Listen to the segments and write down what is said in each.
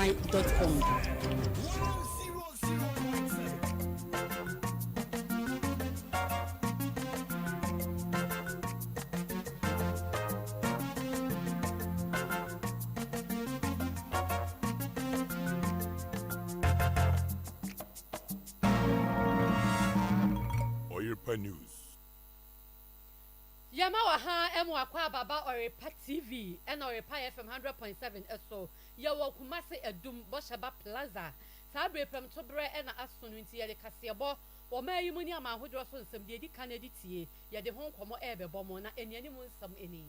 gmail.com. Oyerepa News. Yamawa ha emwakwa baba Oyerepa TV and Oyerepa FM 100.7 eso yawo kumase edum Boshaba Plaza sabre pram tobre na asunu nti ye de kasebo wo mayi muni ama hodro so nsem de di kanadi tie ye de hon komo ebebo mo na eniani mu nsem eni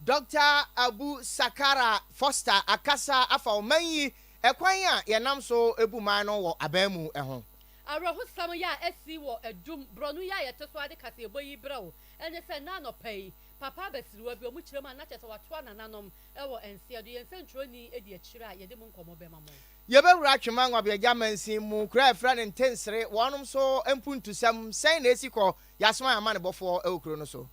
Dr. Abu Sakara Foster akasa afa omanyi ekwan a yenam so ebuman no wo abamu eho Arahu sam ya esi wo edum bronu ya ye teso ade kasebo yi brew ene se na no pay papa besiruwa bi omu kirema na chese watwa nananom ewo ense do yense ntroni edi akira ye de mu nkomo bema mo yebewura twema ngwa be jamansin mu kra efra ne ntensere wonum so empuntusam sen na esiko yasoma ya mane bofo ewukro no so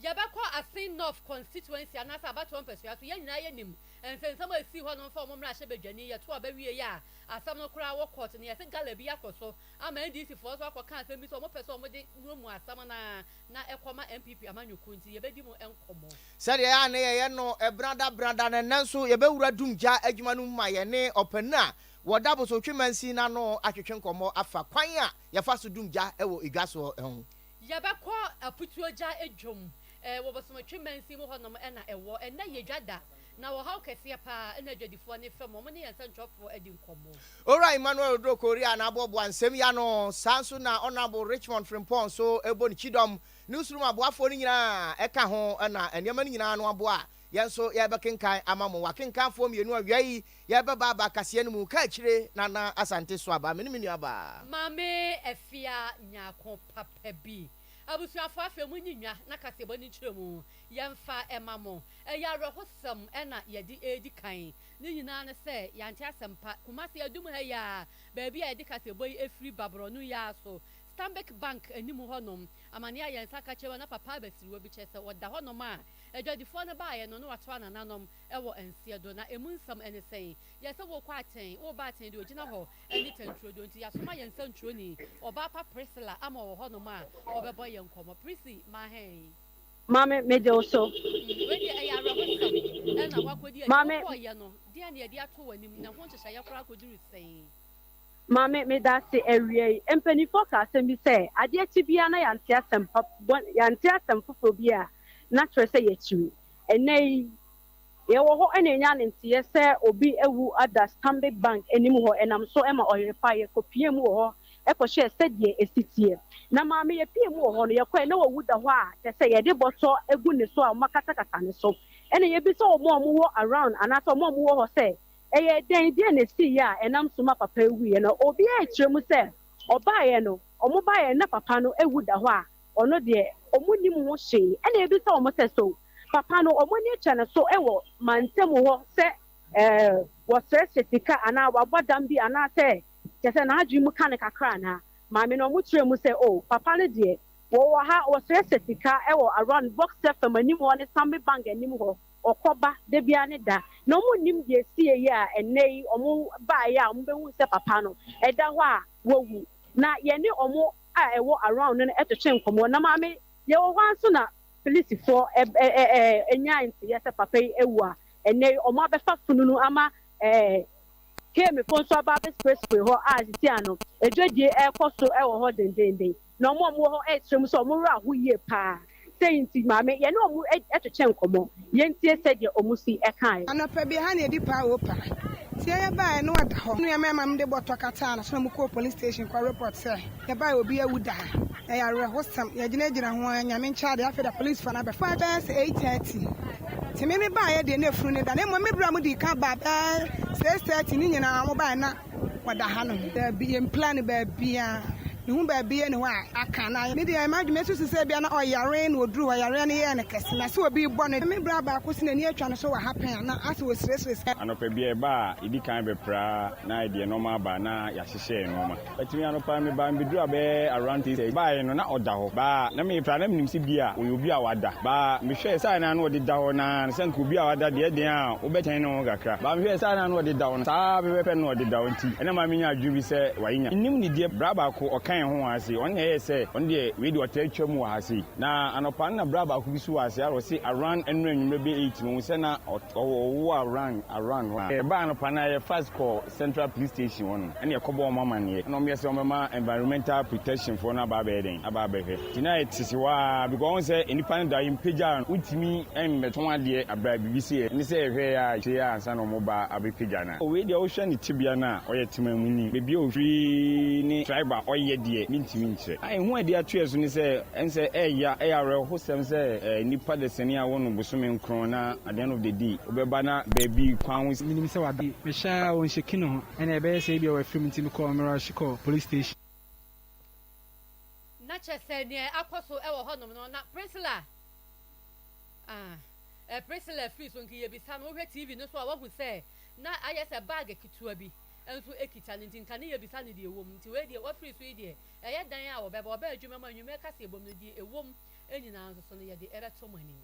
yabekọ asin north constituency anasa abato mpesua so yenyina yenim ensensam esi ho no fa omomra hye bedwani ye to abawie ya asam no kura wo court ne yese gala bi akoso ama ndc for so akoka asem bi so mo pese omo de numu asam na ekoma MPP amanyuku nti yebedi mu enkomo sede ya ne ye no brada ne nanso yebewura dumja adwuma no ma ye ne opena wodabo so twimansi na no atwetwe nkomo afa kwan a yefa so dumja ewo igwaso ehun yabekọ aputuoja edwom wobosomatwe mansi mu honom na ewo na yedwada na wo haw kese pa na dwadifo ne fam mo ne yansa ntwofo adi nkomo ora Emmanuel Odro Korea na abobo ansem ya no sanso na honorable Richmond Frimpong so ebo ni chidom newsroom aboafo ni nyina eka ho na enema ni nyina no abo a yenso ya bekenkan amamo wakenkanfo mienu awiai ya beba ba kase mu ka kire na asante so aba menimini aba mame efia nyako papa bi abusuafo afemu nyinwa na kasebo ni kiremu yemfa emamo ya rohosam na yedi edi kan ni nyina ne se yante asempa kumase adum ha ya baabi a yedi kasebo efri babronu ya so Stanbic Bank animu honom amania yensa ka chewa na papa besiruwa bi chese woda honom a edwadifo ne ba ye no watwa nananom ewo ensiedo na emunsam ene sei yese wo kwa aten wo ba aten de ogina ho eni tanturo nti yasoma yensa nturo ni oba pa Priscilla ama wo honom a obebo ye nkomo Prisi ma hen Mame meje oso we de ya rohosam ena wakodi e ye no dia ne de ato wanim na ho nhyehya yakora koduru sei Mame me da se area empani foka asem say ade tibia na yante asem yante asem fofo bia na tro say yechiri enei ye wo ho enenya ne ntie se obi ewu ada Stanbic Bank enim ho enam so ema Oyerepa ye kopie mu ho ekwohye se die esitie na mame ye pie mu ho no ye kwa na wo wuda ho a te se ye de boto egu ne so a makata kata ne so ene ye bi so omo wo around anato omo wo ho se eye den die na si ya enam suma papa ewu ye no obi a kiremu se obaye no omo baye na papa no ewu da ho a ono de omo nim ho hye ene ebi se omo se so papa no omo ni chane so ewo mantem ho se wo setika ana wabodam bi ana se kese na adwi mu kan kakra na maame no omo kiremu se oh papa no de wo ha wo setika ewo around box fm anim ho ne Stanbic Bank anim ho okoba de bia ne da no mu nim de sie ye a enei omo ba ye a omo behu se papa no eda ho a wowu na ye ne omo a ewo around no etotwe nkomo na maame ye wo hanso na police for enya nti ye se papa ewu a enei omo abefa fununu ama kemi fonso aba expressway ho a zitiano edwedie ekoso ewo ho dendenden na omo ho etrem so omo ra ho ye pa sayinti mame ye no mu etotwe nkomo ye ntie se de omusi ekan anopa bi ha na edi pa wo pa tie ye ba no wada ho no ye mama mde boto kata na so mu ko police station kwa report say ye ba obi awuda e ya re hosam ye gina ho anyame ncha de afeda police for na be 5:30 ti me ba ye de na furu ne da na mo me bra mu di ka ba 6:30 ni nyina mo ba na wada ha no da bi en plan ba bia ne ba bia ne ho a aka na me dia imagine me so se bia na oyare na oduru oyare na ye ne kese na se obi bɔ ne me bra ba ko se na ni atwa no so wa happen na ase wo sire anopa bia ba idi kan be pra na ide no ma ba na ya hyehyɛ no ma atimi anopa me ba me duru abe around say ba no na oda ho ba na me pra na me nim se bia obi a wada ba me hwɛ sai na no ɔde da ho na se nko obi a wada de den a wo bɛtɛn no kakra ba me hwɛ sai na no ɔde da ho na saa be bɛpɛ no ɔde da ho nti ɛna ma me nya adwu bi sɛ wayinya nim ni die bra ba ko ɔkan ho ase ɔne yɛ sɛ ɔne de we de ɔtɛ twam wɔ ase na anopa na bra ba ko bi so ase aro se around enu enwumre be 8 no se na ɔwɔ around ba anopa na yɛ fast call central police station one ɛne ɛkɔbɔ ɔmo amane na ɔmo yɛ sɛ ɔmo ma environmental protection for na ba bɛ den aba bɛhwɛ tonight sisi wa because ɔn sɛ enipa no da yim pagya utimi ɛmɛtɔn adeɛ abra bibi se ne sɛ ɛhwɛ ya kyɛ ya ansa na ɔmo ba abɛpagya na owe deɛ ɔhwɛ ne tibia na ɔyɛ timamu ni bebi ofiri ne tribe ɔyɛ deɛ mintimi nkyerɛ ayi hu ɛde ato yɛ so ne sɛ ɛnsɛ ɛya ɛyarɛ hosɛm sɛ nipa de sɛni a wɔn bosome nkron na at the end of the day ɔbɛba na baabi kwan ho minim sɛ wabi mehyɛ wɔn hyɛ kino ho ɛna ɛbɛyɛ sɛ ebi a wɔafiri mu nti mekɔɔ mmerɛ police station na kyɛ sɛ neɛ akɔ so ɛwɔ hɔnom no na Priscilla Priscilla firi so nka yɛbisa no wohwɛ TV no so a wahu sɛ na ayɛ sɛ bag ketewa bi nso ekita ne nti nka ne yɛbisa ne deɛ ɛwɔ mu nti wei deɛ wafiri so yi deɛ ɛyɛ dan a wɔbɛba adwuma ma nnwuma kasa ebom no deɛ ɛwɔ mu nyinaa nso so no yɛde ɛbɛto mu anim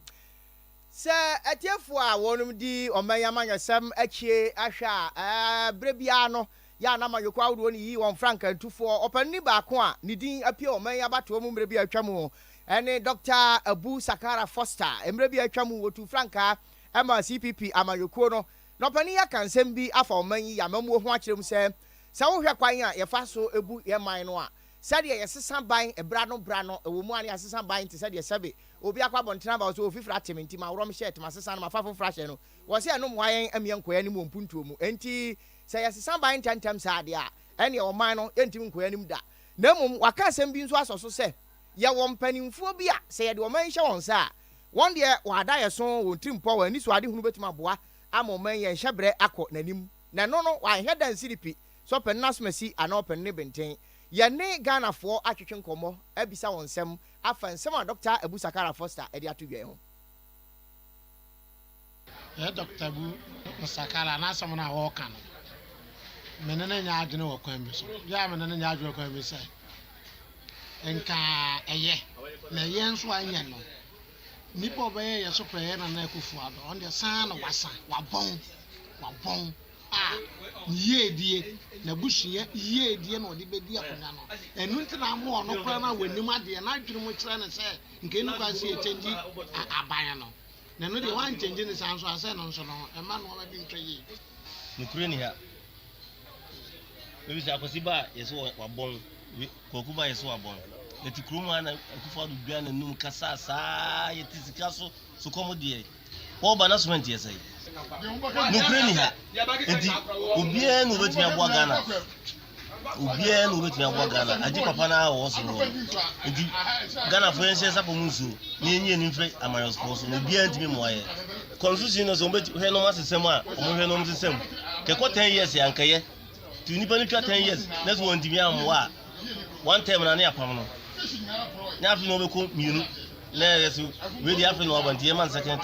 sɛ atiefo a wɔnom di ɔmayamanyɛsɛm akyie ahwɛ a berɛ biara no yɛ anama yɛkɔ ahodoɔ no yi wɔn frankantufoɔ ɔpanini baako a ne din apie ɔmanya abatoɔ mu mmerɛ bi atwa mu ɛne Dr. Abu Sakara Foster mmerɛ bi atwa mu wɔtu frankaa ɛma CPP amayɛkuo no na ɔpanini yɛka nsɛm bi afa ɔman yi yɛamamuo ho akyerɛ mu sɛ wohwɛ kwan a yɛfa so ebu yɛ man no a sɛdeɛ yɛsesa ban bra no ɛwɔ mu a ne yɛsesa ban te sɛdeɛ sɛbe obi akɔ abɔntena ba so ofifra ateme nti ma worɔm hyɛ tema sesa no mafa fofra hyɛ no wɔ sɛ ɛno mmoa yɛn amia nkɔyɛ no mu mpuntuo mu enti sɛ yɛsesa ban ntɛmtɛm saa deɛ a ɛne ɔman no ɛntimi nkɔyɛ no mu da na mmom waka asɛm bi nso asɔ so sɛ yɛwɔ mpanimfoɔ bi a sɛ yɛde ɔman hyɛ wɔn sa a wɔn deɛ wɔada yɛ so wɔn tirim pɔ wɔn ani so ade hunu bɛtumi aboa ama ɔman yɛn hyɛbrɛ akɔ n'anim na no wɔanhwɛ da nsiripi sɛ ɔpɛ no asomasi anaa ɔpɛ no ne bɛnten yɛne Ghanafoɔ atwetwe nkɔmmɔ abisa wɔn nsɛm afa nsɛm a Dr. Abu Sakara Foster ɛde ato dwa ho Dr. Abu Sakara n'asɛm no a wɔɔka no mene ne nya adwene wɔ kwan bi so yɛ mene ne nya adwene wɔ kwan bi sɛ nka ɛyɛ na ɛyɛ nso anyɛ no nipa ɔbɛyɛ yɛ so pɛyɛ na na ɛkufu ado ɔno deɛ saa na wasa wabɔn yiedie na busua yiedie na ɔde bɛdi akonya no ɛnu nti na mo ɔno kora na w'anim adeɛ na adwene mo kyerɛ ne sɛ nke no kwasi ɛkyɛngyi aban no na no deɛ wan kyɛngyi ne saa nso asɛ no nso no ɛma no ɔbɛdi ntwa yie nukuri ni ha ebi sɛ akwasi ba yɛsɛ wabɔn kɔku ba yɛsɛ wabɔn eti kurom ha na akufa do dua na num kasa saa yɛte sika so kɔm deɛ wɔba na cement yɛsɛ nukuri ni ha eti obiara na obetumi aboa Ghana agye papa na awɔ so no eti Ghana fo yɛn hyɛ sapa mu nsuo na yɛnyɛ ni mfrɛ amayɔsofo so na obiara ntumi mmoa yɛ constitution no so hwɛ no asesɛm a ɔmo hwɛ no asesɛm kɛkɔ 10 years yankɛyɛ tu nipa no twa 10 years na so wɔn ntumi ammoa a one time na ne apam no na afi no bɛkɔ mienu na yɛso we dey afi no abanti man second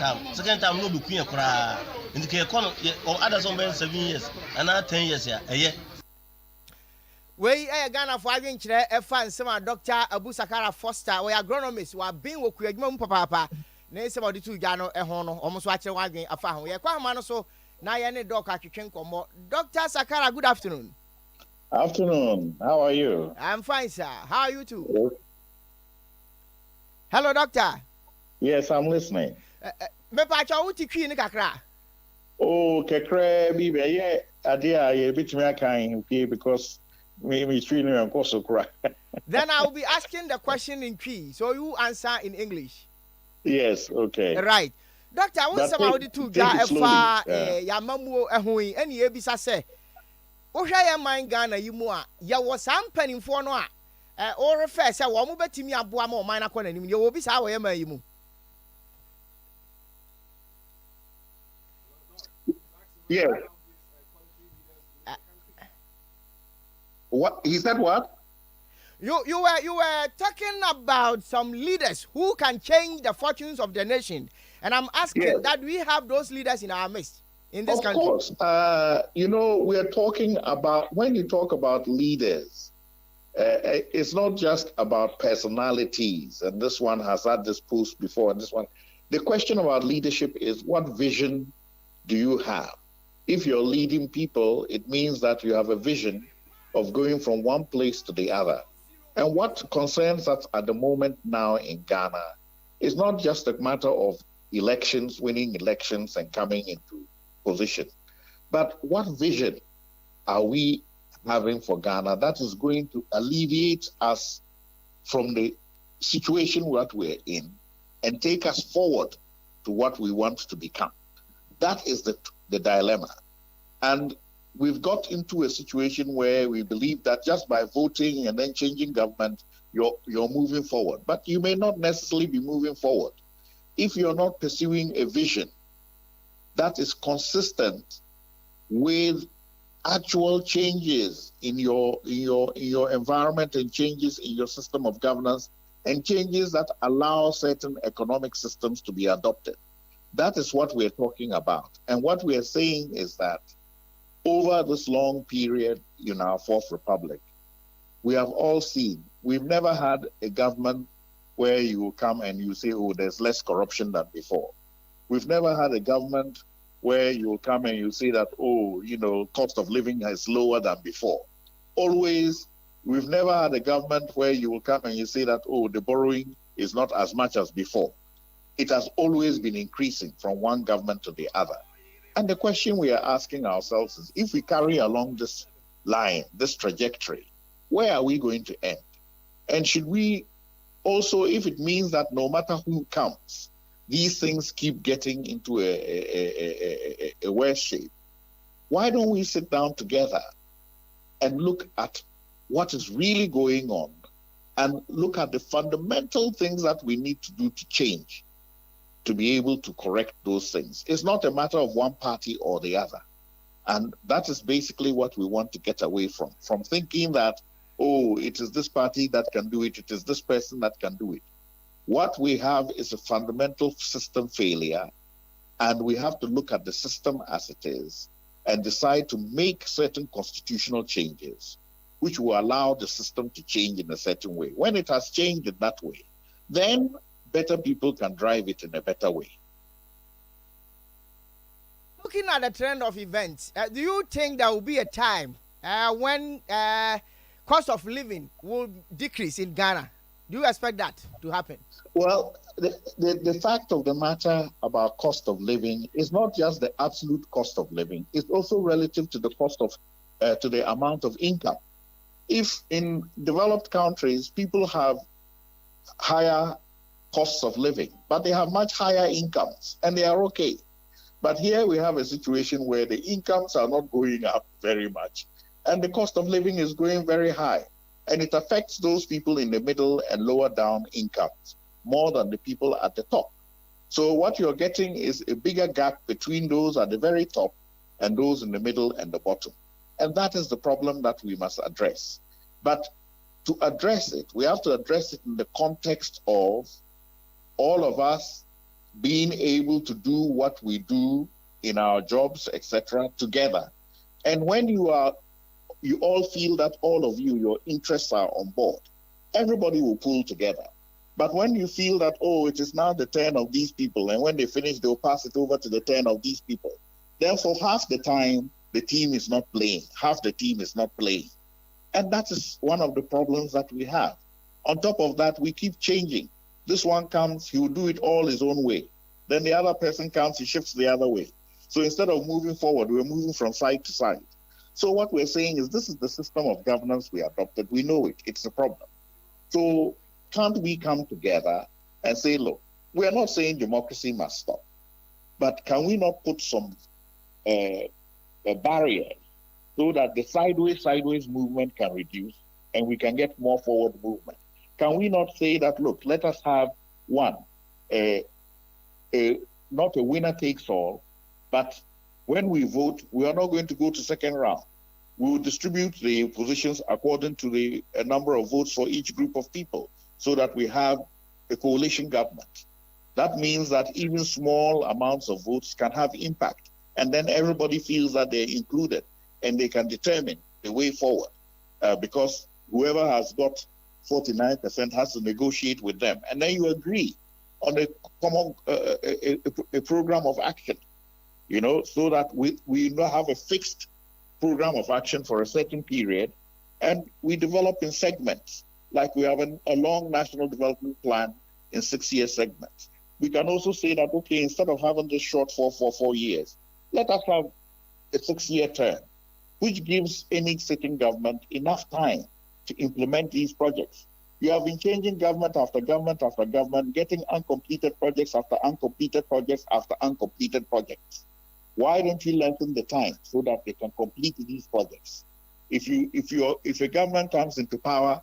time no be kuya kura nti ke kɔ no ada so ben 7 years ana 10 years ya ɛyɛ wei Ghanafoɔ adwenkyerɛ ɛfa nsɛm a Dr. Abu Sakara Foster wɔyɛ agronomist wɔ abin wɔ kuadwuma mu papaapa na nsɛm a ɔde to dwa no ɛho no ɔmo so akyerɛ wɔn adwen afa ho yɛkɔ ahoma no so na yɛne dɔk atwetwe nkɔmmɔ Dr. Sakara, good afternoon. Afternoon. How are you? I'm fine, sir. How are you too? Hello, doctor. Yes, I'm listening. Me pacha uti kwi ni kakra. Oh, kakra bi be ye ade a ye bitimi akan because me twi no enkoso kra. Then I will be asking the question in Twi, so you answer in English. Yes, okay. Right. Doctor, what's about the two ja efa ya mamuo ehun eni ebisa se wo hwa ye man Ghana yi mu a ye wo sam panimfo no a o refer se wo mo betimi aboa ma o man na kɔ nanim ye wo bi sa wo ye man yi mu. Yes. What he said? What? You were talking about some leaders who can change the fortunes of the nation, and I'm asking that we have those leaders in our midst in this country. Of course, we are talking about, when you talk about leaders, it's not just about personalities, and this one has had this post before, and this one. The question about leadership is, what vision do you have? If you're leading people, it means that you have a vision of going from one place to the other. And what concerns us at the moment now in Ghana is not just a matter of elections, winning elections and coming into position, but what vision are we having for Ghana that is going to alleviate us from the situation that we're in and take us forward to what we want to become? That is the dilemma. And we've got into a situation where we believe that just by voting and then changing government, you're moving forward. But you may not necessarily be moving forward if you're not pursuing a vision that is consistent with actual changes in your environment and changes in your system of governance and changes that allow certain economic systems to be adopted. That is what we're talking about. And what we are saying is that over this long period in our Fourth Republic, we have all seen, we've never had a government where you will come and you say, oh, there's less corruption than before. We've never had a government where you will come and you say that, oh, cost of living is lower than before. Always, we've never had a government where you will come and you say that, oh, the borrowing is not as much as before. It has always been increasing from one government to the other. And the question we are asking ourselves is, if we carry along this line, this trajectory, where are we going to end? And should we also, if it means that no matter who comes, these things keep getting into a worse shape, why don't we sit down together and look at what is really going on and look at the fundamental things that we need to do to change, to be able to correct those things? It's not a matter of one party or the other. And that is basically what we want to get away from thinking that, oh, it is this party that can do it, it is this person that can do it. What we have is a fundamental system failure, and we have to look at the system as it is and decide to make certain constitutional changes which will allow the system to change in a certain way. When it has changed in that way, then better people can drive it in a better way. Looking at the trend of events, do you think there will be a time when cost of living will decrease in Ghana? Do you expect that to happen? Well, the fact of the matter about cost of living is not just the absolute cost of living. It's also relative to the cost of, to the amount of income. If in developed countries, people have higher costs of living, but they have much higher incomes, and they are okay. But here we have a situation where the incomes are not going up very much, and the cost of living is going very high. And it affects those people in the middle and lower down incomes more than the people at the top. So what you're getting is a bigger gap between those at the very top and those in the middle and the bottom. And that is the problem that we must address. But to address it, we have to address it in the context of all of us being able to do what we do in our jobs, etc., together. And when you all feel that all of you, your interests are on board, everybody will pull together. But when you feel that, oh, it is now the turn of these people, and when they finish, they'll pass it over to the turn of these people. Therefore, half the time, the team is not playing. Half the team is not playing. And that is one of the problems that we have. On top of that, we keep changing. This one comes, he will do it all his own way. Then the other person comes, he shifts the other way. So instead of moving forward, we're moving from side to side. So what we're saying is this is the system of governance we adopted. We know it. It's a problem. So can't we come together and say, look, we are not saying democracy must stop, but can we not put some barriers so that the sideways movement can reduce and we can get more forward movement? Can we not say that, look, let us have not a winner takes all, but when we vote, we are not going to go to second round. we will distribute the positions according to the number of votes for each group of people so that we have a coalition government. That means that even small amounts of votes can have impact. And then everybody feels that they're included and they can determine the way forward because whoever has got 49% has to negotiate with them. And then you agree on a common a program of action, so that we not have a fixed program of action for a certain period, and we develop in segments, like we have a long national development plan in 6-year segments. We can also say that, okay, instead of having this short for 4 years, let us have a 6-year term, which gives any sitting government enough time to implement these projects. You have been changing government after government after government, getting uncompleted projects after uncompleted projects after uncompleted projects. Why don't you lengthen the time so that they can complete these projects? If a government comes into power,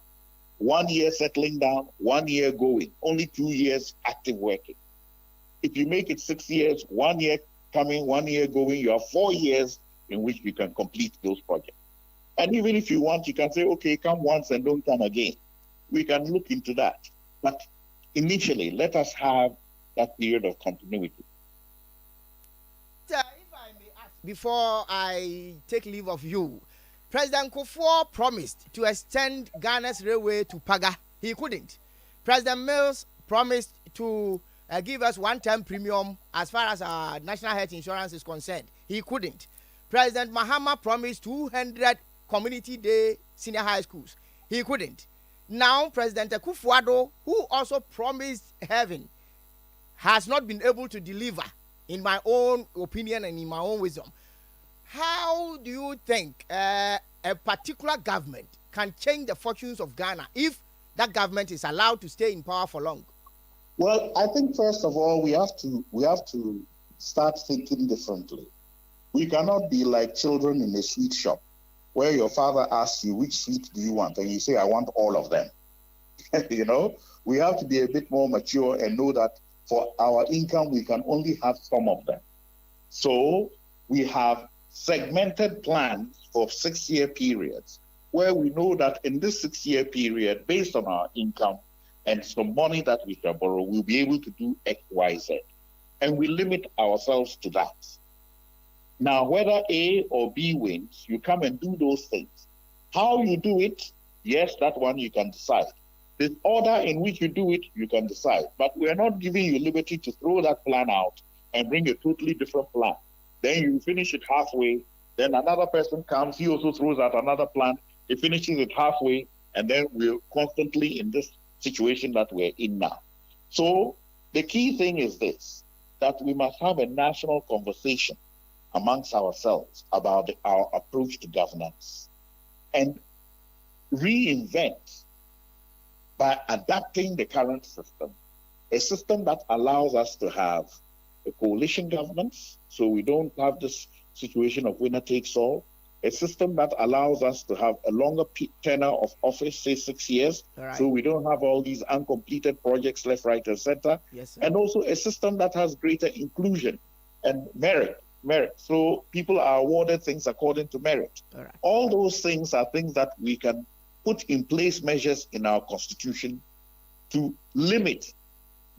1 year settling down, 1 year going, only 2 years active working. If you make it 6 years, 1 year coming, 1 year going, you have 4 years in which you can complete those projects. And even if you want, you can say, okay, come once and don't come again. We can look into that. But initially, let us have that period of continuity. If I may ask, before I take leave of you, President Kufuor promised to extend Ghana's railway to Paga. He couldn't. President Mills promised to give us one-time premium as far as our national health insurance is concerned. He couldn't. President Mahama promised 200 community day senior high schools. He couldn't. Now, President Akufo-Addo, who also promised heaven, has not been able to deliver, in my own opinion and in my own wisdom. How do you think a particular government can change the fortunes of Ghana if that government is allowed to stay in power for long? Well, I think first of all, we have to start thinking differently. We cannot be like children in a sweet shop where your father asks you, which sweet do you want? And you say, I want all of them. We have to be a bit more mature and know that for our income, we can only have some of them. So we have segmented plans for 6-year periods where we know that in this 6-year period, based on our income and some money that we shall borrow, we'll be able to do X, Y, Z. And we limit ourselves to that. Now, whether A or B wins, you come and do those things. How you do it, yes, that one you can decide. The order in which you do it, you can decide. But we are not giving you liberty to throw that plan out and bring a totally different plan. Then you finish it halfway, then another person comes, he also throws out another plan, he finishes it halfway, and then we're constantly in this situation that we're in now. So the key thing is this, that we must have a national conversation amongst ourselves about our approach to governance and reinvent by adapting the current system, a system that allows us to have a coalition governance, so we don't have this situation of winner takes all, a system that allows us to have a longer tenure of office, say 6 years, right, so we don't have all these uncompleted projects left, right, and center, yes, and also a system that has greater inclusion and merit. So people are awarded things according to merit. All those things are things that we can put in place measures in our constitution to limit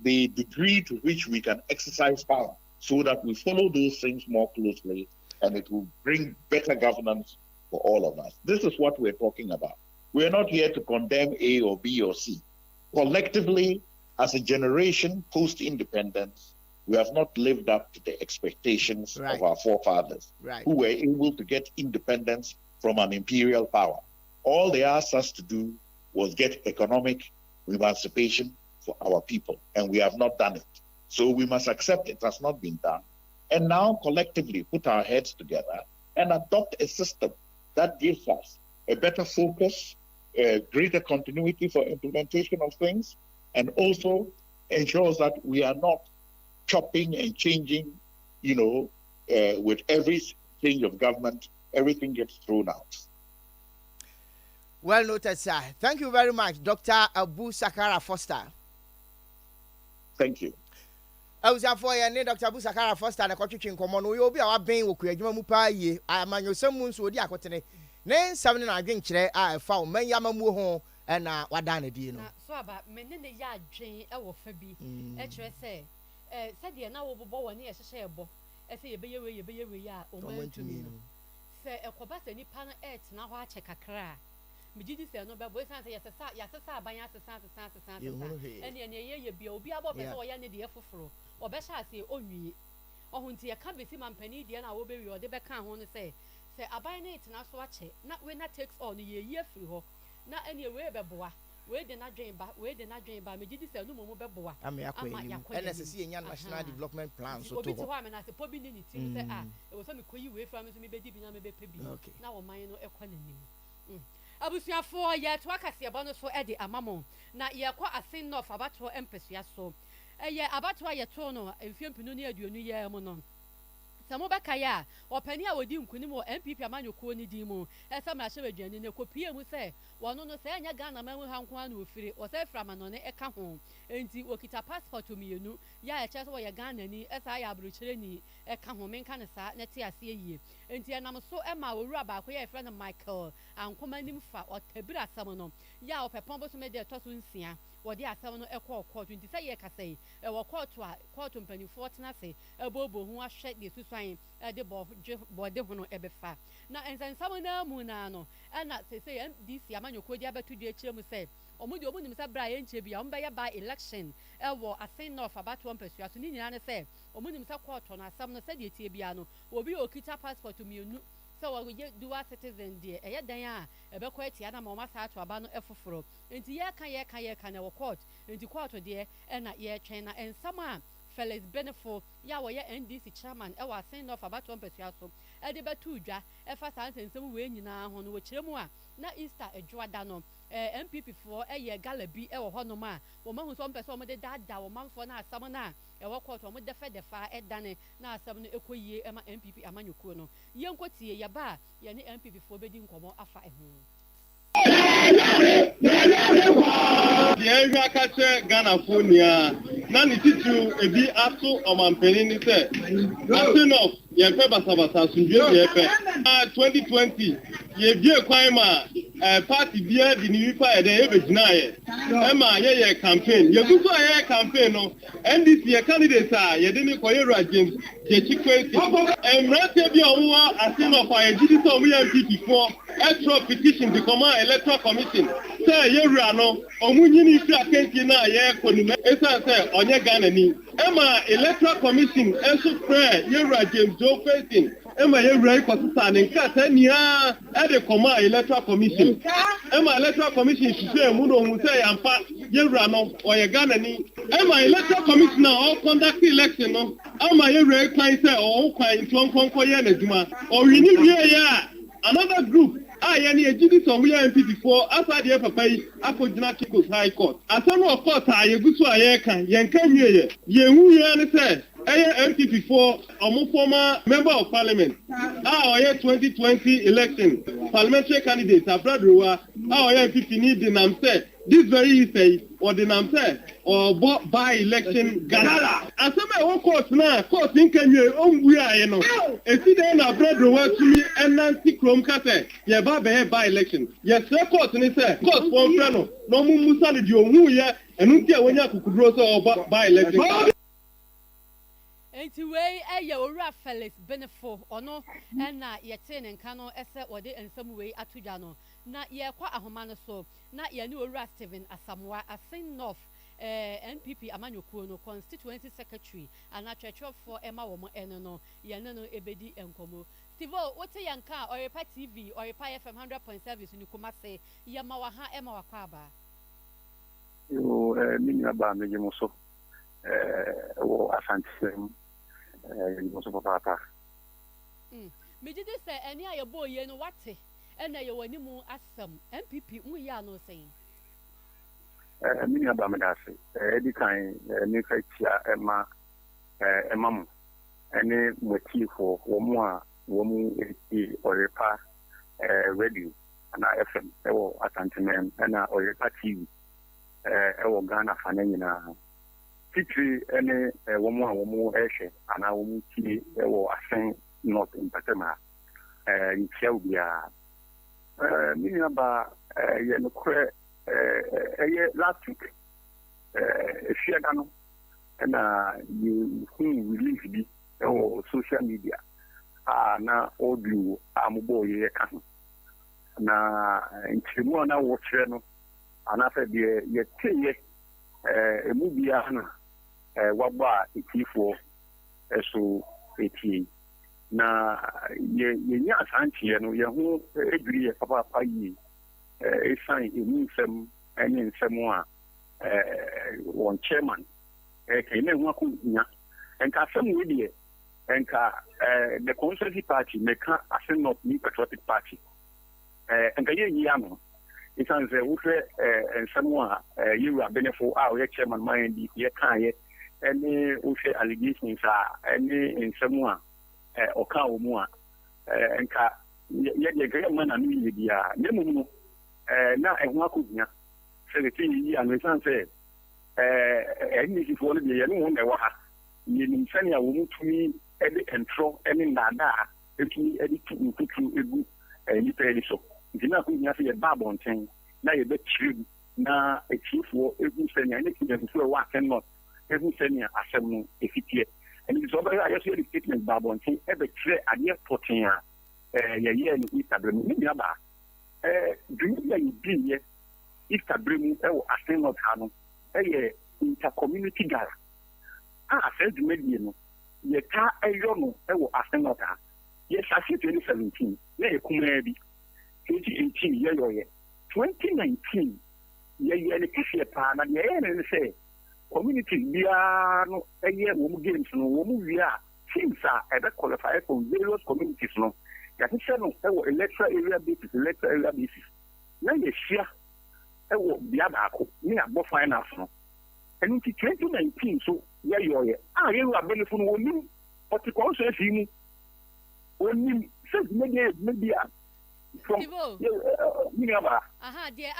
the degree to which we can exercise power so that we follow those things more closely and it will bring better governance for all of us. This is what we're talking about. We're not here to condemn A or B or C. Collectively, as a generation post-independence, we have not lived up to the expectations of our forefathers, who were able to get independence from an imperial power. All they asked us to do was get economic emancipation for our people, and we have not done it. So we must accept it has not been done, and now collectively put our heads together and adopt a system that gives us a better focus, a greater continuity for implementation of things, and also ensures that we are not chopping and changing, with every change of government, everything gets thrown out. Well noted, sir. Thank you very much, Dr. Abu Sakara Foster. Thank you. awusiafo ye ne Dr. Busakara Foster na kotwetwe nkomo no yo obi a waben wo kuadwuma mu pa ye amanyosam mu nso odi akotene ne nsam ne na adwenkyerɛ a ɛfa wo man yamamuo ho na wada na die no so aba menne ne ya adwen e wo fa bi e kyerɛ sɛ sɛdeɛ na wo bobɔ wɔ ne yɛ hyehyɛ ɛbɔ ɛsɛ yɛbɛyɛ we a o man tumi no sɛ ɛkɔba sɛ nipa no ɛtena hɔ akyɛ kakra mejidi sɛ no bɛbɔ ɛsan sɛ yɛsesa aban asesa ɛne yɛ bia obi abɔ pɛ sɛ ɔyɛ ne deɛ foforo ɔbɛhyɛ ase onwie ɔho nti yɛka bɛsi mampani deɛ na wɔbɛwie ɔde bɛka ho no sɛ aban no ɛtena so akyɛ na we na takes all no yɛyi afiri hɔ na ɛne wei bɛboa wei de n'adwen ba mejidi sɛ no mu bɛboa ama yakɔ ɛna sɛ si yɛnya national development plan so to obi te hɔ amena sɛ pobi ne ne tim sɛ ɛwɔ sɛ mekɔyi wei fra me so mebɛdi bi na mebɛpɛ bi na ɔman no ɛkɔ n'anim abusuafoɔ yɛto akaseɛbɔ no so de amamo na yɛkɔ asen north abatoɔ mpɛsua so ɛyɛ abatoɔ a yɛtoo no mfiempinu ne aduonu yɛ mu no sɛ mobɛka yɛ a ɔpani a wɔdi nkunim wɔ MPP amanyokuo no din mu ɛsɛ mmarahyɛ badwani no kɔpie mu sɛ wɔno no sɛ ɛnyɛ Ghana ma mu ha nko a na wɔfiri ɔsɛ fra ma no ne ɛka ho enti wɔkita passport mmienu yɛ a ɛkyerɛ sɛ wɔyɛ Ghanani ɛsa yɛ aburokyerɛni ɛka ho menka ne saa ne te aseɛ yie enti ɛnam so ɛma owura baako yɛ ɛfrɛ no Michael ankoma nim fa ɔtabiri asɛm no yɛ a ɔpɛpɔn bosom de ɛtɔ so 9 wɔde asɛm no ɛkɔ kɔɔto nti sɛ yɛ kasa yi ɛwɔ kɔɔto a kɔɔto mpanimfoɔ tena se ɛbɔbɔ ho ahwɛ deɛ susuan ɛde bɔde ho no ɛbɛfa na nsɛnsɛm no mu na no ɛna sɛ DC amanyɔkuo de abɛto dua akyerɛ mu sɛ ɔmo nim sɛ bra yɛnkyɛ bi a ɔmo bɛyɛ by election ɛwɔ asen north abatoɔ mpɛsua so ne nyinaa ne sɛ ɔmo nim sɛ kɔɔto no asɛm no sɛdeɛ tie bia no obi okita passport mmienu sɛ wɔyɛ dual citizen deɛ ɛyɛ dan a ɛbɛkɔ atia na ma ɔma saa ato aba no ɛfoforo nti yɛka na wɔ court nti court deɛ ɛna yɛtwɛn na nsɛm a Felix Benefo ya wɔyɛ NDC chairman ɛwɔ asen north abatoɔ mpɛsua so ɛde bɛto dwa ɛfa saa nsɛnsɛm wei nyinaa ho no wɔkyerɛ mu a na Easter adwoada no MPP foɔ ɛyɛ gala bi ɛwɔ hɔnom a wɔmahu sɛ ɔmpɛ sɛ ɔmode daadaa wɔmanfoɔ no asɛm no a ɛwɔ court ɔmo dɛfɛdɛfa ɛdane na asɛm no ɛkɔ yie ɛma MPP amanyɔkuo no yɛnkɔtie yɛba a yɛne MPP foɔ bɛdi nkɔmmɔ afa ɛho deɛ aka kyerɛ Ghanafoɔ nia na ne titiriw ebi aso ɔmampanin ne sɛ asenof yɛpɛ basabasa asomdwe yɛpɛ 2020 yɛbie kwan ma party biara de ne wipa yɛdɛ yɛbɛgyinaeɛ ɛma yɛyɛ campaign yɛgu so a yɛyɛ campaign no NDC yɛ candidates a yɛde ne kɔyɛwura James Gyekyi Kwesi mmeranteɛ bi a ɔwɔ asenof a yɛgye di sɛ ɔmo yɛ MPP foɔ ɛtrɔ petition de kɔma electoral commission sɛ yɛwura no ɔmo nyini firi akantie no a yɛkɔ nim ɛsiane sɛ ɔnyɛ Ghanani ɛma electoral commission ɛnso frɛ yɛwura James Kwesi ɛma yɛwura yi kɔsesa ne nkrataa nyinaa ɛde kɔma electoral commission ɛma electoral commission hwehwɛ mu na ohun sɛ yɛmfa yɛwura no ɔyɛ Ghanani ɛma electoral commission a ɔconduct election no ama yɛwura yi kwan sɛ ɔwɔ kwan nti ɔnkɔnkɔ yɛ n'adwuma ɔwini wie yɛ a another group yɛne yɛgyidi sɛ ɔmo yɛ MPP foɔ asa deɛ papa yi akɔgyina Kikos High Court asɛm no court a yɛgu so a yɛreka yɛnka nwieɛ yɛhu yɛ ne sɛ ɛyɛ MPP foɔ ɔmo former member of parliament a ɔyɛ 2020 election parliamentary candidate abradrowa a ɔyɛ MPP ni de nam sɛ this very easy ɔde nam sɛ ɔbɔ by election Ghana asɛm a ɛwɔ court na court nka nwie ɔmbuaeɛ no esi dɛn na abradrowa tumi ɛnante kurom ka sɛ yɛba bɛyɛ by election yɛsrɛ court ne sɛ court foɔ mfrɛ no na ɔmo mmusa no deɛ ɔhu yɛ ɛno nti a wɔnya akokuduro sɛ ɔba by election enti wei ɛyɛ owura Felix Benefo ɔno ɛna yɛte ne nka no ɛsɛ ɔde nsɛm wei ato dwa no na yɛkɔ ahoma no so na yɛne owura Stephen Asamoah Asen North NPP amanyɔkuo no constituency secretary anatwɛtwɛfoɔ ɛma wɔn ɛno no yɛne no ɛbɛdi nkɔmmɔ Steve wote yɛn ka Oyerepa TV Oyerepa FM 100.7 ne Kumase yɛma wa ha ɛma wakɔ aba yo minya ba meje mo so wo asantisem mo so papa meje de sɛ ɛne a yɛbɔ yɛ no wate ɛna yɛ wani mu asɛm MPP mu yɛ ano sɛn minya ba me dase edi kan ne fa tia ɛma mo ɛne motifo wo mu a wo mu eti Oyerepa radio ana FM ɛwɔ asantisem ɛna Oyerepa TV ɛwɔ Ghana fa na nyinaa titiri ne wɔn a wɔn ɛhwɛ anaa wɔn tie wɔ asen north mpɛtɛm a nkyia obiara me nuaba yɛ nokorɛ ɛyɛ last week efiada no ɛna yɛhu release bi ɛwɔ social media na audio a mobɔ yɛ ka ho na nkyerɛmu a na wɔkyerɛ no anaasɛ deɛ yɛteyɛ emu biara no wabɔ a etiifoɔ ɛso etie na yɛnya asanteɛ no yɛho edwiri yɛ papaapa yie esan emu nsɛm ɛne nsɛm a wɔn chairman kɛyɛ na ehu akɔnya nka asɛm wei deɛ nka the Conservative Party meka ase not New Patriotic Party nka yɛyi ano esan sɛ wohwɛ nsɛm a yɛwura benefo a ɔyɛ chairman man di yɛkaeɛ ɛne wohwɛ allegations a ɛne nsɛm a ɔka wɔ mu a nka yɛdeɛ nka yɛma na no yɛ biara na mmom no na ɛho akɔhia sɛ yɛte yɛyi ano esan sɛ ɛnisifoɔ no deɛ yɛne wɔn na ɛwɔ ha yɛnim sɛnea wɔn mu tumi ɛde ntorɔ ɛne nnaadaa ɛtumi ɛde tu nkutu egu nnipa ani so nti na akɔhia sɛ yɛba abɔnten na yɛbɛkyerɛ mu na atiefoɔ egu sɛnea ɛne kinyafufoɔ ɛwɔ asɛm no egu sɛnea asɛm no ɛfitiɛ ɛne nti sɛ ɔbɛyɛ a yɛso yɛde statement ba abɔnten ɛbɛkyerɛ adeɛ pɔten a yɛyɛɛ no Easter mu ne nuaba dwumadi a yɛdiiɛ Easter mu ɛwɔ asɛm no ha no ɛyɛ intercommunity gala a asɛ dwumadie no yɛta ɛyɔ no ɛwɔ asɛm no ha yɛhyɛ 2017 na yɛkumaa bi 2018 yɛyɔyɛ 2019 yɛyɛ ne kɛseɛ paa na deɛ ɛyɛ ne sɛ communities biara no ɛyɛ wɔn games no wɔn wie a teams a ɛbɛ qualify from various communities no yɛahyehyɛ no ɛwɔ electoral area basis na yɛhyia ɛwɔ bea baako ne abɔ finals no ɛno nti 2019 so yɛyɔyɛ a yɛwura benefo no wɔnim ɔte constituency mu wɔnim sɛ dwumadi a from deɛ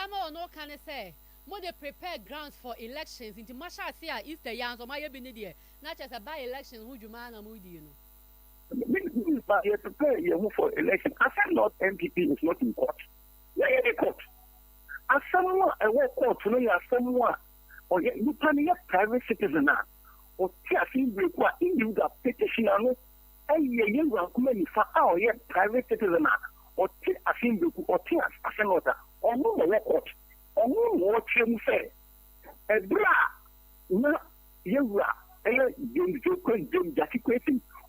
ama ɔno ka ne sɛ mo de prepare grounds for elections into masha see a Easter yan so my be ne de na cha by election hu dwuma na mo di no but you prepare you for election asem not MPP is not in court in court asem a work court no ya asem a or you can be private citizen na or ti afin break wa individual petition no ye kuma ni fa a or private citizen na or ti afin break or ti asem not or no work court ọmụ na ọchịrị m sị ebere a na yewura ɛyɛ James Jackie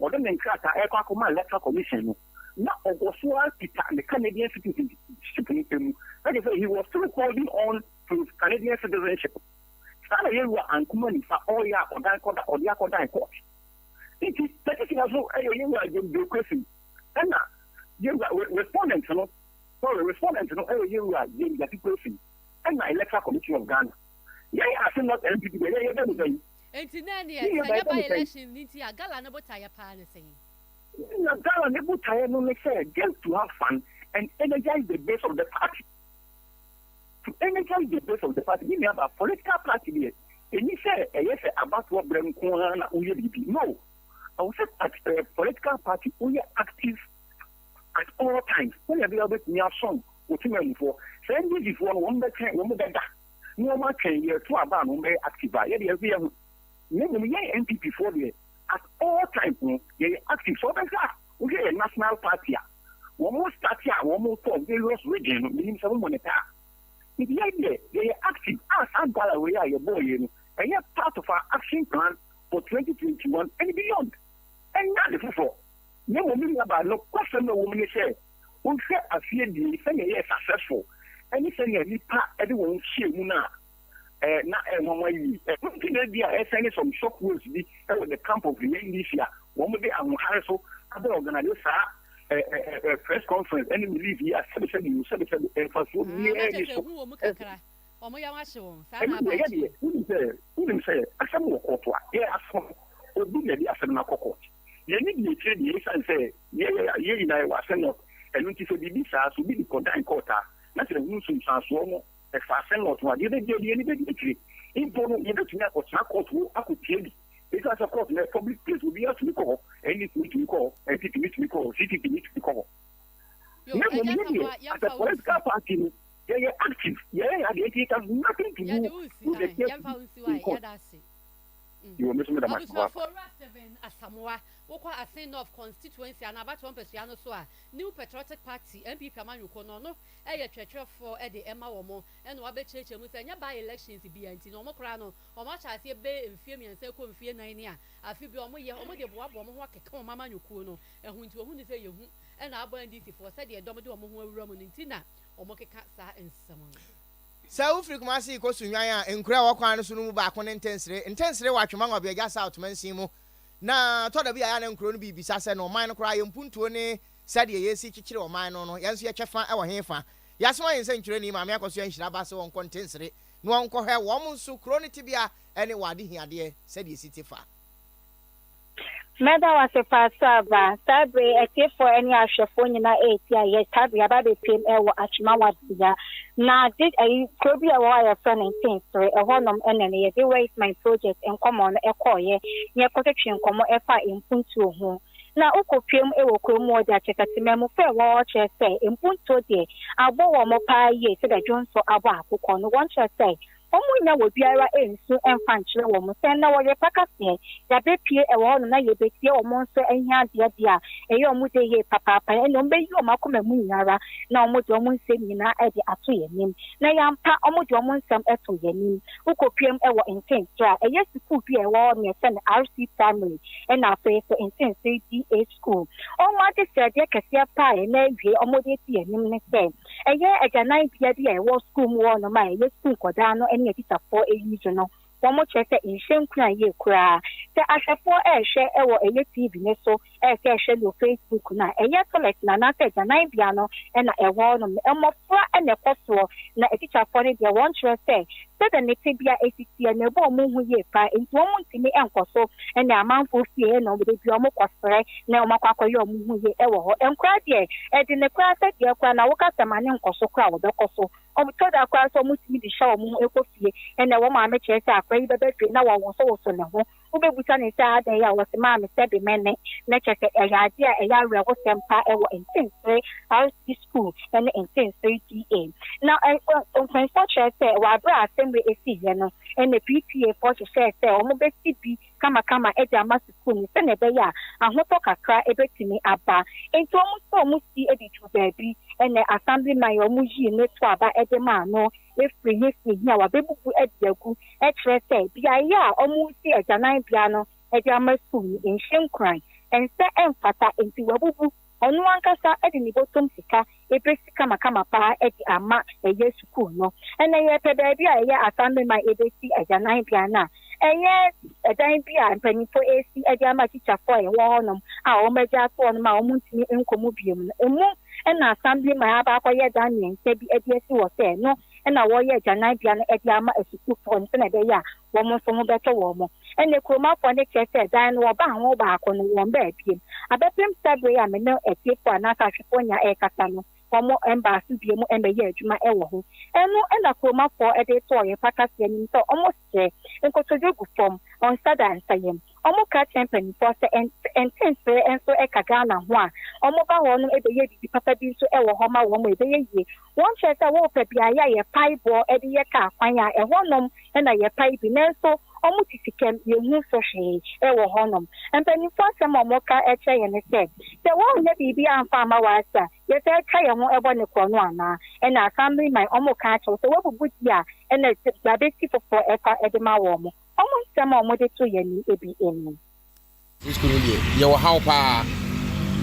ọdọ na nkrata ɛkọ akọma electoral commission no na ọgọso akita ne Canadian citizenship mu that is he was still holding on to his Canadian citizenship saa na yewura ankoma nifa ɔyɛ ɔde akɔda court nti petition also ɛyɛ yewura James Jackie ɛna yewura respondent no ɛyɛ yewura James Jackie and my electoral committee of Ghana. Yeah, I think not MPP, but yeah, that's the election, Nintia, Gala, no tire pan saying. Gala, no tire, no, say, just to have fun and energize the base of the party. To energize the base of the party, we have a political party here. And you say, yes, about what Brem Kona, no. I will say, at a political party, we are active at all times. When you are with me, our song. For send before one better, no more can year to about no may active. MPP for the at all times, they active. So that's that. We get a national party. One more start here, one more for various region, meaning some money. If the idea they are active, as I'm way are your boy, and you're part of our action plan for 2021 and beyond. And not before. No woman about no question, no woman say. When I fear the thing is successful, anything any part everyone share na one way. There some shock words be the camp of the this year. One day I'm so other organizers press conference and we leave here 7 for so near say asem wo koto a ye aso obi na di asem na kokot ye ni di trade ye san say ye na wa asem no enu ti so bi sa so bi di contact court a na se hu sun san so mo a fasten or to anybody. Important, you know, to court who I could tell you. Because of course, the public place will be asked to call, and it will call, and it will call, city to call. As a political party, they are active. Yeah, it has nothing to do with the you will miss me the match. Asamoah, Woko Asin of constituency and about 1 Persiano Soa, New Patriotic Party, MP Kamanu Kono, a church for Eddie Emma Womo, and Wabe Church, and with any by elections to be anti Nomo Crano, or much as a bay and Femi and Selco and Fiena. I feel Bomo, the Wabamo, come Mamma Nukuno, and who to whom is a and our boy for said the Domodo Roman in Tina, or Moke Katsa and someone. So frequency ko sunyaya enkura wakwan so no ba kon intensere watwema ngo be gasa automansimu na to da bia ya na nkuro no bibisa se no man no kra yempuntuo ne sade yesi kikire o man no yenso ye kyefa e wo hefa yasoma yense nkire ni ma me akoso yanhira ba se won kontensere no onko hwe wo mo nso kro ne tibia ene wade hiade sade yesi tifa Meda was a pasaba, Sabre, a tip for any ashafon in 8 years, Tabby about the pin air Achima. Now, did a Krobia wire friend and things for a honum enemy, they waste my project and come on a coye, near protection, come on in Puntu home. Now, Okopium, a will more that a memo fair watch, say, in Punto de, I'll bow more pie, yes, said a Jones for Abba, who can one shall say. Omunya wo biara ensu emfanchire wo mo sen na wo ye pakase ya be pie e wo no na ye be tie o mo nso ehia de de a eye o mu de ye papa e no be yi o makoma mu nyara na o mo de o mo nsem nyina e de ato ye nim na ya mpa o mo de o mo nsem eto ye nim ukopiem e wo intent tra e ye school bi e wo ne sen RC family e na fe so intent DH school o ma de se de kase pa e na wie o mo de tie nim ne se e ye ajanan bia de e wo school mu wo no ma e ye school koda no teacher for a regional. One more check in Shankra ye cry. The Asha for a share or a TV so a share your Facebook na a yet collect na said a 9 piano and a one of more flat and a possible na a teacher for it. One shall say, said the Tibia ACT and a bomb who ye cry into 1 month in the uncle so and the amount for fear no with the Biomo Cosper, now Macquaco Yom ever and cried ye, as in the class at the Aquana Waka man and Cosso crowd the Cosso. Of told our class almost me the show more and the woman matches are afraid that now I was also no. Ube Butan is sad, I was a mammy, said the man, lecture a idea, a young rebel temper, and intense house school and intense 30 Now, I on such as say, while brass assembly is season and the PTA for to say, almost be kama eja masikuni sene beya ahoto kakra ebetimi aba ento almost see editu baby and the assembly my omuji ne to aba edema no efri hia wa bebubu ediagu etre say bia ya almost see eja nine piano eja masikuni in Shankran and say emfata enti wabubu onu ankasa edi ni bottom sika ebesi kama pa edi ama eye school no and ye pe baby ya assembly my ebesi eja nine piano a dime beer and penny for AC, a gamma teacher for a warnum, our major for my own incomobium, and assembly my abba ye Daniel, said the ADS was there, no, and our warrior Janabian at Yama as a school for Senadea, woman from better woman, and the chroma for the chest, Diane or Bang back on one bed. I bet him Saturday I may know a tip for another California air casano. More embassy be more embassy to my elbow. And no and a chroma for a day toy, Pakistan, so almost say, and go to the form on Saturday saying, almost catch and for and tense and so a Kagana one. Almost one every year, the Papa being so ever home one way the year. One chest I will be a pipe or every year car, fire a one and a pipe in so. Almost if you can, you move so she, ever honum. And then you first some more car at Chay and said, there won't be a farmer was, yes, I try a more ever in the corner, and our family, my almost catch, so what would ya, and it's the basic for ever at the Mawom. Almost some more to you, it be in. This could be your how pa.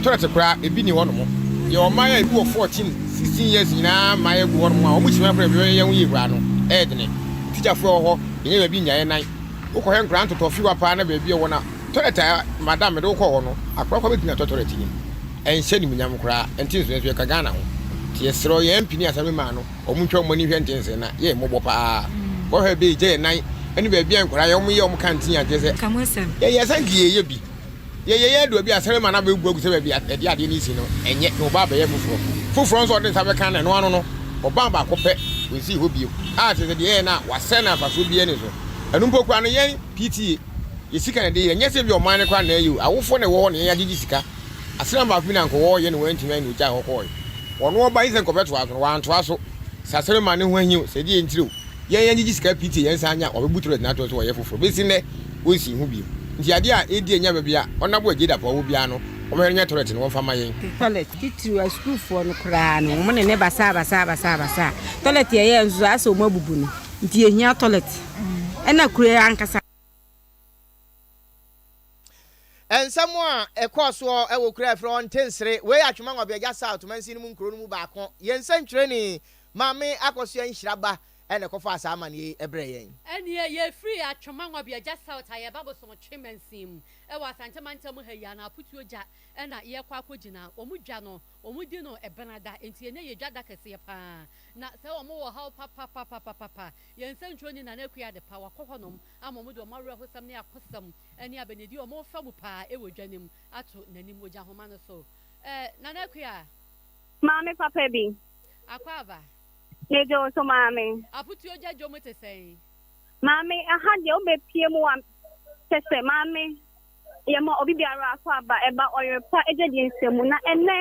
Try to crack a binny one more. Your Maya grew 14, 16 years in my one more, which my very young year ran, Edney. Teacher for her, you never been your night. Oko hen grant to few apana baby wona toilet madam do ko no akwa kwa betina toilet ni en hye ni munyam kra enti so so ka Ghana ho ti esro ye mpini asame ma no omuntwa moni hwe ntense na ye mobo pa wo hwe be je nan eni baby en kra ye omu ye omu kantin ade se kamosem ye sanki ye bi ye do bi asare ma na be guagu se baby ade ni si no enye no ba ba ye fufuro nso de sabe kan no ano no oba ba ko pe we see who be ah te de e na wasɛ na afaso bi ene so ɛno mpo kwa no yɛn PTA yesika na de nyɛ sɛ bi ɔman ne kwa na ayi awofo ne wɔ ne yɛ agigi sika asena ma bi na nkɔ yɛ ne wantumi ani ogya hɔ ɔno ɔba yi sɛ nkɔbɛto aso wanto aso sasere ma ne ho ahiw sɛ de ntiro yɛn agigi sika PTA yɛn sa anya ɔbɛbuturo na to so ɔyɛ foforo besi ne wonsi ho bi nti ade a edi enya ba bia ɔnabo agida pa wo bia no ɔmɛnyɛ toilet no wɔmfa ma yɛn toilet titiri a school for no kraa no mo ne basa toilet yɛ nso aso mo abubu no nti ehia toilet ɛna kure ankasa ensɛm a ɛkɔ so ɛwɔ kura frɛ on tensere we atwema ngwa bia south mansi no mu nkuro no mu baako yɛnsa ntwere ni maame akɔso nhiraba ɛna kɔfa asama ne ɛbrɛ yɛn ɛne yɛ free atwema ngwa bia south ayɛ babo so twemansim ɛwɔ asantemantam ha ya na aputuo gya ɛna yɛkɔ akɔgyina ɔmudwa no ɔmudi no ɛbenada enti ne yɛ dwada kɛse paa na sɛ ɔmo wɔ ha papa yɛnsa ntwere ni na na akua de pa wakɔ hɔnom ama ɔmo de ɔmo awerɛ hosam ne akɔsam ɛne abenedi ɔmo fa mu paa ɛwɔ dwanem ato nanim ogya homa no so na na akua maame papa bi akwaba nejo so maame aputuo gya jomo te sɛn maame aha de obepie mu wa tese maame yɛma obi biara akɔ aba ɛba Oyerepa egyedi nsɛmu na ɛnɛ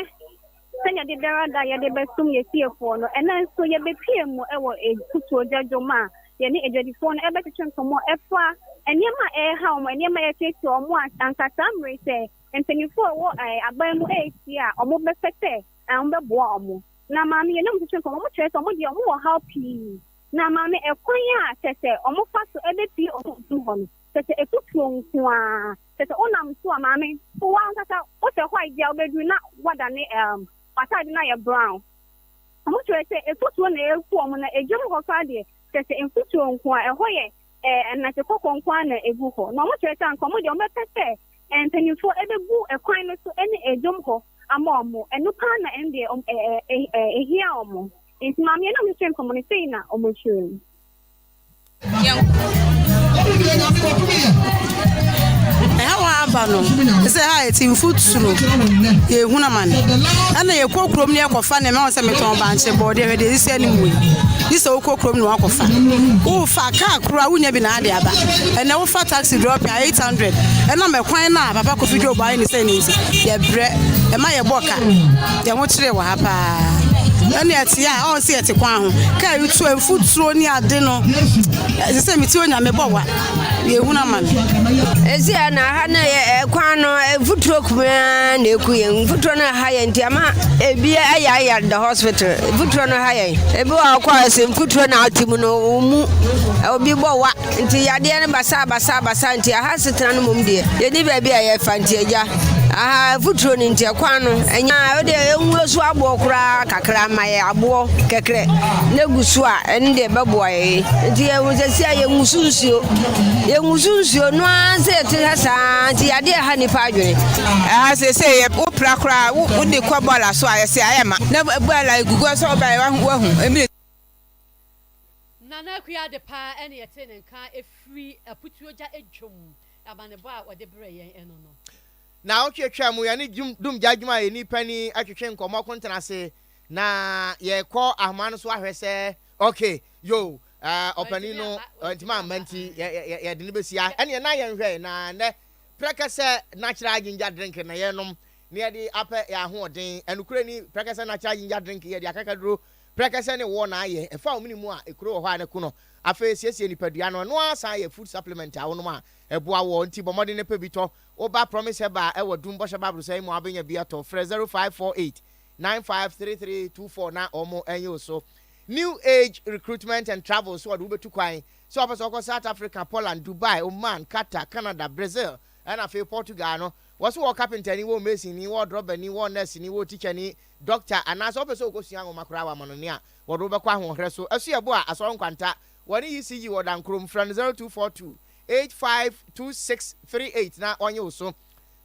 sɛnya de biara da yɛde bɛsum yɛsiefoɔ no ɛnɛ nso yɛbepie mu ɛwɔ etutuo gyadwom a yɛne egyedifoɔ no ɛbɛtwetwe nkɔmmɔ ɛfa nneɛma ɛha wɔn nneɛma yɛtete wɔn ankasa mmere sɛ mpanyinfoɔ wɔ aban mu esi a wɔn bɛfɛ sɛ wɔn bɛboa wɔn na maame yɛn nam twetwe nkɔmmɔ wɔn kyerɛ sɛ wɔn deɛ wɔn wɔ ha pii na maame ɛkwan a kyerɛ wɔn fa so ɛbɛpie wɔn dum hɔ no kyerɛ etutuo nkoa kyerɛ ɔnam so a maame wɔn ankasa wɔsɛ hɔ a yɛ ɔbɛduru na wada ne ataade na yɛ brown wɔn kyerɛ sɛ etutuo na eku wɔn na edwom hɔ kora deɛ kyerɛ etutuo nkoa ɛhɔ yɛ ɛnate kɔkɔ nkoa na egu hɔ na wɔn kyerɛ sɛ nkɔmmɔ deɛ wɔn bɛpɛ sɛ mpanyinfoɔ ɛbɛbu ɛkwan no so ɛne edwom hɔ ama wɔn ɛno paa na ɛndeɛ ehia wɔn nti maame yɛn nam twɛn nkɔmmɔ no sei na wɔn twɛn. How about no? Say hi, it's in food suru. Ye hunaman. And ye cook room near Coffan and Mount Sameton Banche board, there is anyway. This old cook room no Coffan. Oh, Faka, Krawunya Binadiaba. And no fat taxi drop 800. And I'm a quine now, Papa could video by any sayings. Ye bread, and my boca. They won't say what happened. And yet, yeah, all see at the Quan. Carry to a food thrown near dinner. The same tune, I'm a boa. Ye hunaman. Na hana kwano futrok man ekuyen futrona haya ntiama ebia aya the hospital futrona haya ebi akwa asem futrona atimu no mu obi bowa nti yade ne basa nti aha setena no mum de yedi ba bia ye fanti agya aha futro ni nti kwano enya ode enwusu abo kura kakra maye abo kekre na gusu a ene de beboye nti ewusesi aye ngusunsuo no anse te sa yade ha ni pa adwene say wo prakra wo de kwa bola so ayese ayema na bola gugu so ba wahu na kuya de pa ene yete ne nka efri aputuoja edwom abanebo a wode brɛ yɛn eno no na otwetwa mu yane dum jadwuma yɛ ni pani atwetwe nkɔmɔ kontena se na ye kɔ ahman so ahwɛ sɛ okay yo opani no ntima manti ye de ne besia ene na yɛ nhwɛ na ne prekese natural ginger drink na ye nom ne ye de apɛ ya hoɔden enukure ni prekese natural ginger drink ye de akakaduro prekese ne wo na aye efa ominimu a ekuro hɔ a ne kuno afa siesie nipadua no asa ye food supplement a wonom a eboa wo nti bomode ne pebito oba promise ba e wadum bosha babru sai mu abenya bia to 0548 953324 na omo enyo so new age recruitment and travel so do betu kwan so opa South Africa, Poland, Dubai, Oman, Qatar, Canada, Brazil and afa Portugal no was wo carpenter ni wo mason ni wo robber ni wo nurse ni wo teacher ni doctor ana so opeso okosua ngo makra wa mano ne a wo do bekwa hohre so asu ebo a aso nkwanta woni ECG wo dan krom from 0242 852638 na onye uso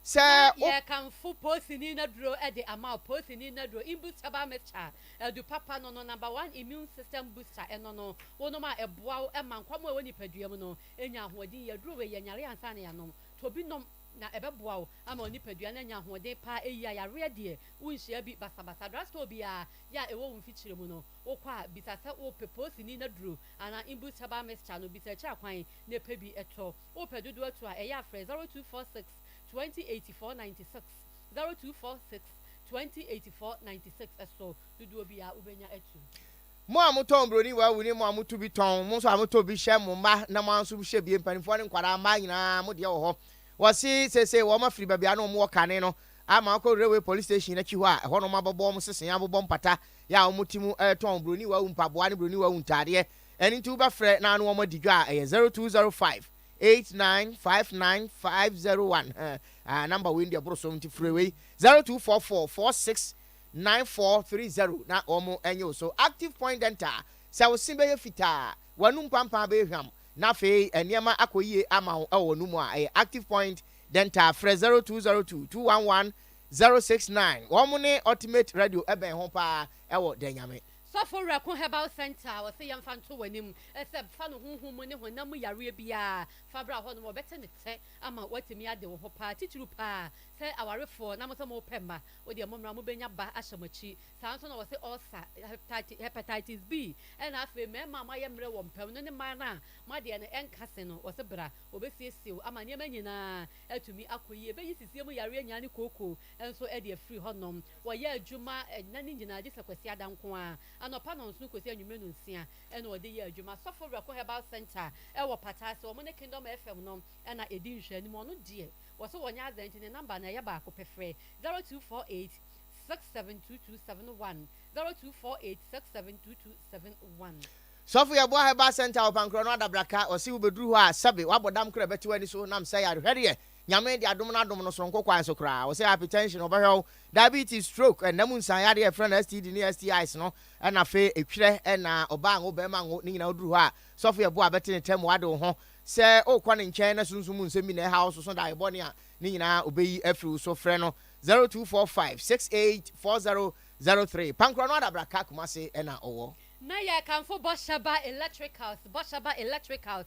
se ye kan fu posini na duro e de ama posini na duro imbusta ba mecha edu papa no number 1 immune system booster eno no wono ma eboa e man kwamo woni paduam no enya hoodi ye duro we ye nyare ansa na yanom to bi nom na ɛbɛboa wo ama onipadua na nya ahoɔden pa eyi a yare deɛ wonhyia bi basabasa drasto bi a ya ɛwɔ wo mfikyire mu no wokɔ a bisa sɛ wo peposi ni na duro ana imbu chaba mixture no bisa kyi akwan na pɛ bi ɛtɔ wo pɛ dodo to a ɛyɛ afrɛ 0246 208496 0246 208496 ɛso dodo bi a wobɛnya atu mo a motɔn broni wa wuni mo a moto bi tɔn mo so a moto bi hyɛ mo ma na mo anso hyɛ bi mpanimfoɔ ne nkwara ma nyinaa mo deɛ wɔ hɔ wɔsi sese wɔn ma firi baabi ano mo kane no ama akɔ railway police station na chi hɔ a ɛhɔ no ma bɔbɔ mo sesen abobɔ mpata ya mo timu tɔn broni wa mpaboa ne broni wa ntadeɛ ɛni nti ba frɛ na ano wɔn di dwa ɛyɛ 0205 8959501 number we India bro so nti freeway 0244 46 9430 na omo enyo so active point dental se wo simbe ye fita wanum pampa be hwam na fe eniema akoyie ama wo ewo numu a active point dental fre 0202 211 069 omo ne ultimate radio eben ho pa ewo denyame Sofo Reko Herbal Center was say yamfanto wanim except fanu hunhum ne honam yare bia fabra ho no bete ne te ama watimi ade wo pa tituru pa say awarefo na mo mo pemba wo de momra mo benya ba ahyamachi sanso na wo say ulcer hepatitis B and afa me mama yemre wo mpem no ne ma na ma de ne enkase no wo say bra obesiesie ama ne manyina atumi akoyie be yisisie mu yare anya ne koko enso e de free honom wo ye adwuma na ne nyina gye sakwasi adanko a anopa no nso kosi anwume no nsia ena ode ye adwuma Sofo Reko Herbal Center e wo patase o mo ne Kingdom FM no ena edi nhwani mo no die wo so wonya azanti ne number na ye ba ko pefre 0248 672271 0248 672271 Sofo Yabo Herbal Center opankro no adabraka o si wo beduru ho a sabe wabodam kra beti wani so nam say yare hwede nyame de adom na adom no so nkokwan so kra o say hypertension obehwe diabetes stroke and namun san yare e friend STD ni STIs no na fe etwire na oba ngo be ma ngo ni nyina oduru ho a Sofo Yabo abeti ne tem wade ho se o kwa ne nchen na sunsumu nsemi na house so da ebone a ni nyina obeyi afri so frɛ no 0245 684003 pankro no adabraka kuma se na owo na ya kanfo Boshaba Electricals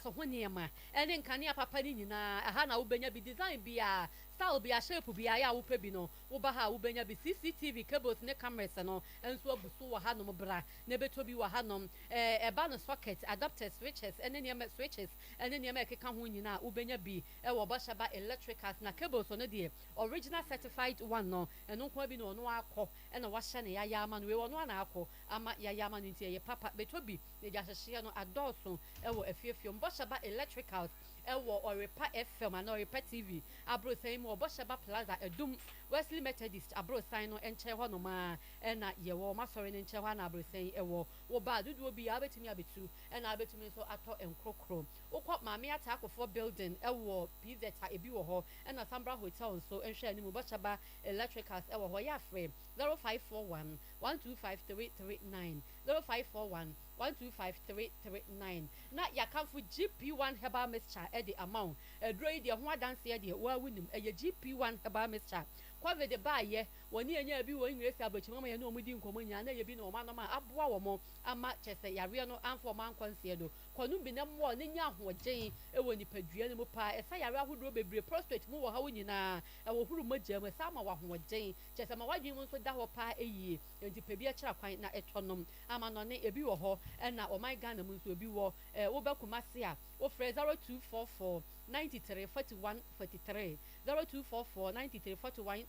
ho niema ene nkane papa ni nyina aha na wobenya bi design bia style bia shape bia ya wopa bi no wo ba ha wobenya bi CCTV cables ne cameras no enso abuso wo ha no bra na beto bi wo ha no eba no socket adapter switches ene niema switches ene niema ekeka ho nyina wobenya bi wo Boshaba Electricals na cables no de original certified one no eno kwa bi no no akọ ena wa hye ne ya ama no we wo no na akọ ama ya yama nti ye papa betobi ne jahye no adolso ewo efiefio Boshaba Electricals ewo Oyerepa FM and Oyerepa TV abro sai mo Boshaba Plaza edum Wesley Methodist abro sai no enche ho no ma na ye wo masori ne enche ho na abro sai ewo wo ba dudu obi abetumi abetu na abetumi so ato enkrokro ukọ maame atakofo building ewo PZ ebi wo ho na Sambra Hotel so enhwe ani mo Boshaba Electricals ewo ho ya frame 0541 125339 0541 125339 na yakamfu GP1 herbal mixture e the amount edroi de ho adanse e de wa wunim e GP1 herbal mixture kwave de ba ye woni enya bi wo nwesi abachima ma ye no omudi nkomo nya na ye bi no ma no ma aboa wo mo ama chese yare no amfo ma nkonse do kwanu bi na mo ne nya ahogen e wo nipadua ne mo pa e sa yare ahodro bebre prostate mu wo ha wonyina e wo huru magya mu sa ma wo ahogen chese ma wadwen mu so da ho pa eyie enti pa bi a kira kwan na etonom ama no ne ebi wo ho na o my Ghana mu so ebi wo wo ba kumase a wo frɛ 0244 93 41 43 0244 93 41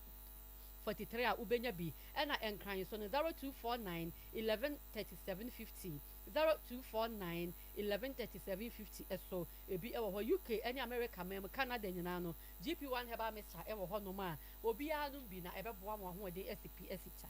43 a ubenya bi na enkran so no 0249 11 37 50 0249 11 37 50 eso ebi ewo ho UK any America mem Canada nyina no GP1 herbal mixture ewo ho no ma obi a no bi na ebeboa mo ho de SCP esita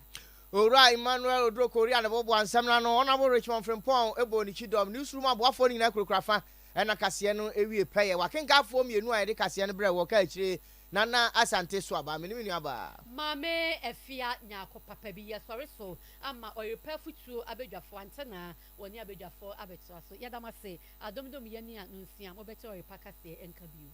Ora Emmanuel Odro Korea na bobo ansam na no Honorable Richmond Frimpong ebo ni chidom newsroom aboafo ni na kurokrafa na kase no ewie peye wakenkafo mienu a de kase no bre wo ka akire nana asante so aba me ni aba mame efia nyako papa bi ye sori so ama Oyerepa futuo abedwafo antena woni abedwafo abeto so yadama se adomdom ye ni anunsia mo beto Oyerepa kase enka biu